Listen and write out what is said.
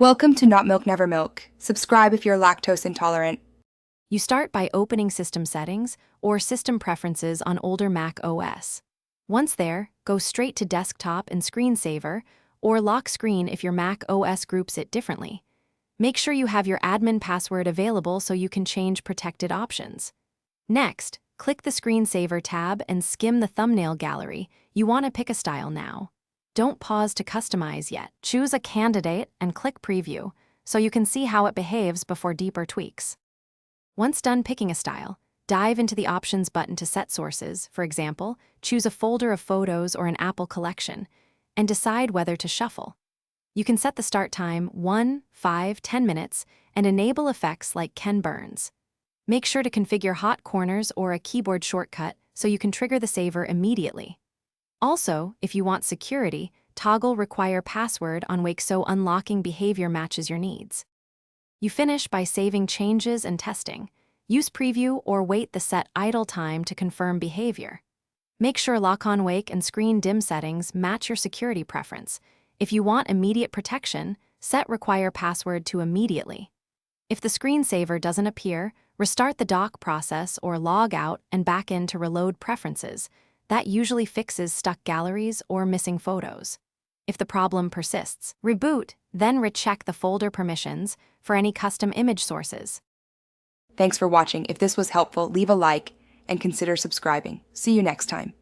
Welcome to Not Milk Never Milk. Subscribe if you're lactose intolerant. You start by opening System Settings or System Preferences on older Mac OS. Once there, go straight to Desktop and Screensaver, or Lock Screen if your Mac OS groups it differently. Make sure you have your admin password available so you can change protected options. Next, click the Screensaver tab and skim the thumbnail gallery. You want to pick a style now. Don't pause to customize yet. Choose a candidate and click Preview so you can see how it behaves before deeper tweaks. Once done picking a style, dive into the Options button to set sources. For example, choose a folder of photos or an Apple collection, and decide whether to shuffle. You can set the start time 1, 5, 10 minutes and enable effects like Ken Burns. Make sure to configure hot corners or a keyboard shortcut so you can trigger the saver immediately. Also, if you want security, toggle Require Password on Wake so unlocking behavior matches your needs. You finish by saving changes and testing. Use Preview or wait the set idle time to confirm behavior. Make sure Lock on Wake and Screen Dim settings match your security preference. If you want immediate protection, set Require Password to Immediately. If the screensaver doesn't appear, restart the dock process or log out and back in to reload preferences. That usually fixes stuck galleries or missing photos. If the problem persists, reboot, then recheck the folder permissions for any custom image sources. Thanks for watching. If this was helpful, leave a like and consider subscribing. See you next time.